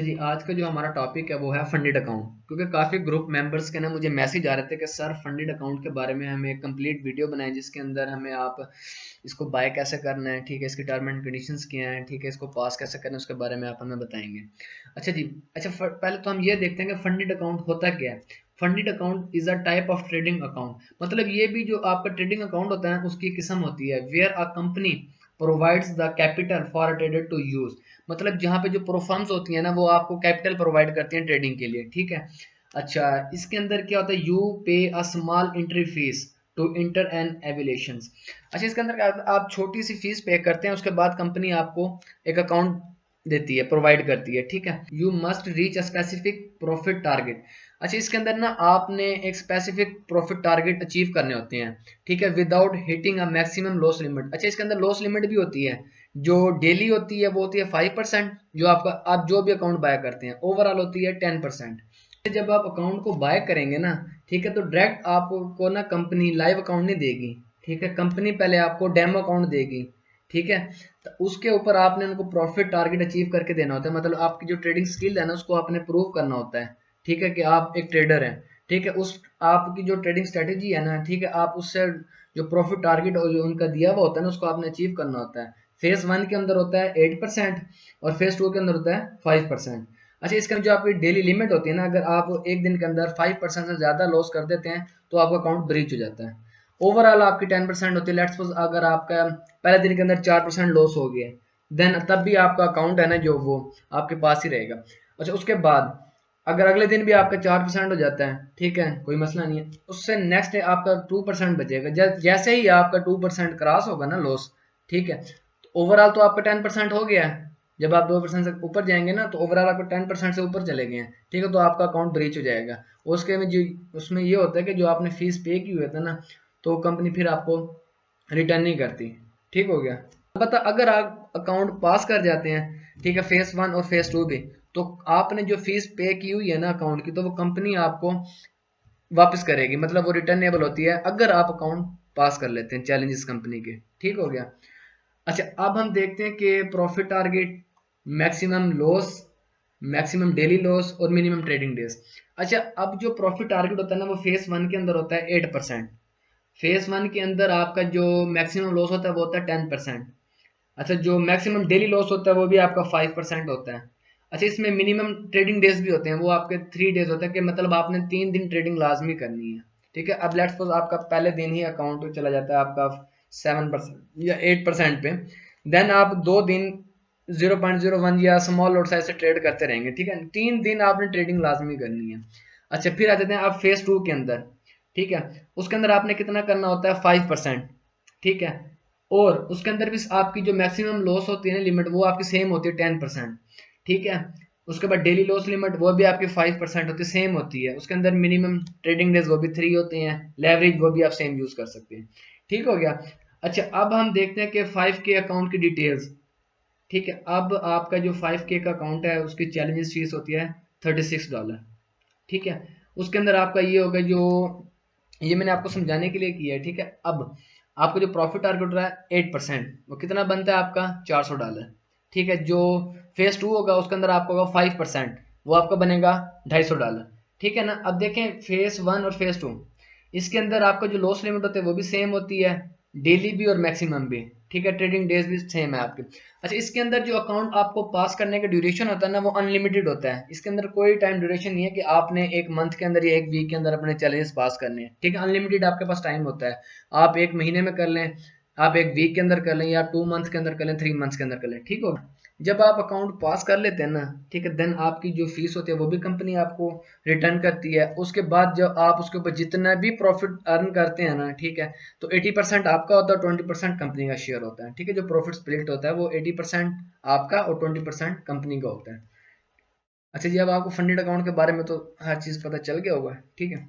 जी, आज का जो हमारा टॉपिक है वो है फंडेड अकाउंट। क्योंकि काफ़ी ग्रुप मेंबर्स के ना मुझे मैसेज आ रहे थे कि सर फंडेड अकाउंट के बारे में हमें एक कंप्लीट वीडियो बनाएं जिसके अंदर हमें आप इसको बाय कैसे करना है, ठीक है, इसकी टर्म एंड कंडीशंस क्या हैं, ठीक है, इसको पास कैसे करना है उसके बारे में आप हमें बताएंगे। अच्छा जी। अच्छा, पहले तो हम ये देखते हैं कि फंडेड अकाउंट होता क्या है। Funded account is a type of trading account. मतलब ये भी जो आपका ट्रेडिंग अकाउंट होता है उसकी किस्म होती है where a company provides the capital for a trader to use. मतलब जहाँ पे जो प्रोफर्म्स होती हैं ना वो आपको कैपिटल प्रोवाइड करती हैं ट्रेडिंग के लिए, ठीक है। अच्छा, इसके अंदर क्या होता है, you pay a small entry fee to enter an evaluations. अच्छा, इसके अंदर क्या होता है, आप छोटी सी फीस पे करते हैं, उसके बाद कंपनी आपको एक अकाउंट देती है, प्रोवाइड करती है, ठीक है। You must reach a specific profit target. अच्छा, इसके अंदर ना आपने एक स्पेसिफिक प्रॉफिट टारगेट अचीव करने होते हैं, ठीक है, without hitting a maximum loss limit. अच्छा, इसके अंदर लॉस लिमिट भी होती है। जो डेली होती है वो होती है 5%, जो आपका आप जो भी अकाउंट बाय करते हैं। ओवरऑल होती है 10%। जब आप अकाउंट को बाय करेंगे ना, ठीक है, तो डायरेक्ट आपको ना कंपनी लाइव अकाउंट नहीं देगी, ठीक है। कंपनी पहले आपको डेमो अकाउंट देगी, ठीक है। तो उसके ऊपर आपने उनको प्रॉफिट टारगेट अचीव करके देना होता है। मतलब आपकी जो ट्रेडिंग स्किल है ना उसको आपने प्रूव करना होता है, ठीक है, कि आप एक ट्रेडर हैं, ठीक है। उस आपकी जो ट्रेडिंग स्ट्रेटेजी है ना, ठीक है, आप उससे जो प्रॉफिट टारगेट और जो उनका दिया हुआ होता है ना उसको आपने अचीव करना होता है। फेज 1 के अंदर होता है 8% और फेज 2 के अंदर होता है 5%। अच्छा, इसका जो आपकी डेली लिमिट होती है ना, अगर आप एक दिन के अंदर 5% से ज़्यादा लॉस कर देते हैं तो आपका अकाउंट ब्रीच हो जाता है। ओवरऑल आपकी 10% होती है। लेट्स सपोज अगर आपका पहले दिन के अंदर 4% लॉस हो गया, देन तब भी आपका अकाउंट है ना जो वो आपके पास ही रहेगा। अच्छा, उसके बाद अगर अगले दिन भी आपका 4% हो जाता है, ठीक है, कोई मसला नहीं है, उससे नेक्स्ट डे आपका 2% बचेगा। जैसे ही आपका 2% क्रॉस होगा ना लॉस, ठीक है, तो ओवरऑल तो आपका 10% हो गया है। जब आप 2% से ऊपर जाएंगे ना तो ओवरऑल आपको 10% से ऊपर चले गए हैं, ठीक है, तो आपका अकाउंट ब्रीच हो जाएगा। उसके में जो उसमें ये होता है कि जो आपने फीस पे की हुई था ना, तो कंपनी फिर आपको रिटर्न नहीं करती। ठीक हो गया। पता अगर आप अकाउंट पास कर जाते हैं, ठीक है, फेज 1 और फेज 2 भी, तो आपने जो फीस पे की हुई है ना अकाउंट की, तो वो कंपनी आपको वापस करेगी। मतलब वो रिटर्नेबल होती है अगर आप अकाउंट पास कर लेते हैं चैलेंजेस कंपनी के। ठीक हो गया। अच्छा, अब हम देखते हैं कि profit target, maximum loss, maximum daily loss और मिनिमम ट्रेडिंग डेज। अच्छा, अब जो प्रॉफिट टारगेट होता है ना वो फेज 1 के अंदर होता है 8%। फेज 1 के अंदर आपका जो मैक्सिमम लॉस होता है वो होता है 10%। अच्छा, जो मैक्सिमम डेली लॉस होता है वो भी आपका 5% होता है। अच्छा, इसमें मिनिमम ट्रेडिंग डेज भी होते हैं, वो आपके 3 डेज होता है, कि मतलब आपने 3 दिन ट्रेडिंग लाजमी करनी है। ठीक है। अब लेट्स सपोज आपका पहले दिन ही अकाउंट चला जाता है आपका 7% या 8% पे, देन आप 2 दिन 0.01 या स्मॉल लॉट साइज से ट्रेड करते रहेंगे, ठीक है। 3 दिन आपने ट्रेडिंग लाजमी करनी है। अच्छा, फिर आ जाते हैं आप फेज 2 के अंदर, ठीक है। उसके अंदर आपने कितना करना होता है, 5%, ठीक है। और उसके अंदर भी आपकी जो मैक्सिमम लॉस होती है ना लिमिट, वो आपकी सेम होती है 10%, ठीक है। उसके बाद डेली लॉस लिमिट वो भी आपकी 5% होती है, सेम होती है। उसके अंदर मिनिमम ट्रेडिंग डेज वो भी 3 होते हैं, लेवरेज वो भी आप सेम यूज कर सकते हैं। ठीक हो गया। अच्छा, अब हम देखते हैं कि 5K अकाउंट की डिटेल्स। ठीक है, अब आपका जो 5K का अकाउंट है उसकी चैलेंजेस फीस होती है $36। ठीक है। उसके अंदर आपका ये होगा, जो ये मैंने आपको समझाने के लिए किया है, ठीक है। अब आपका जो प्रॉफिट टारगेट रहा है 8%, वो कितना बनता है आपका $400, ठीक है। जो फेज 2 होगा उसके अंदर आपका होगा 5%, वो आपका बनेगा $250, ठीक है ना। अब देखें फेज 1 और फेज 2, इसके अंदर आपका जो लॉस लिमिट होती है वो भी सेम होती है, डेली भी और मैक्सिमम भी, ठीक है। ट्रेडिंग डेज भी सेम है आपके। अच्छा, इसके अंदर जो अकाउंट आपको पास करने का ड्यूरेशन होता है ना वो अनलिमिटेड होता है। इसके अंदर कोई टाइम ड्यूरेशन नहीं है कि आपने एक मंथ के अंदर या एक वीक के अंदर अपने चैलेंजेस पास करने हैं, ठीक है। अनलिमिटेड आपके पास टाइम होता है। आप एक महीने में कर लें, आप एक वीक के अंदर कर लें, या 2 मंथ के अंदर कर लें, 3 मंथ्स के अंदर कर लें, ठीक होगा। जब आप अकाउंट पास कर लेते हैं ना, ठीक है, देन आपकी जो फीस होती है वो भी कंपनी आपको रिटर्न करती है। उसके बाद जब आप उसके ऊपर जितना भी प्रॉफिट अर्न करते हैं ना, ठीक है, तो 80% आपका होता है, 20% कंपनी का शेयर होता है, ठीक है। जो प्रॉफिट स्प्लिट होता है वो 80% आपका और 20% कंपनी का होता है। अच्छा जी, अब आपको फंडेड अकाउंट के बारे में तो हर चीज़ पता चल गया होगा, ठीक है।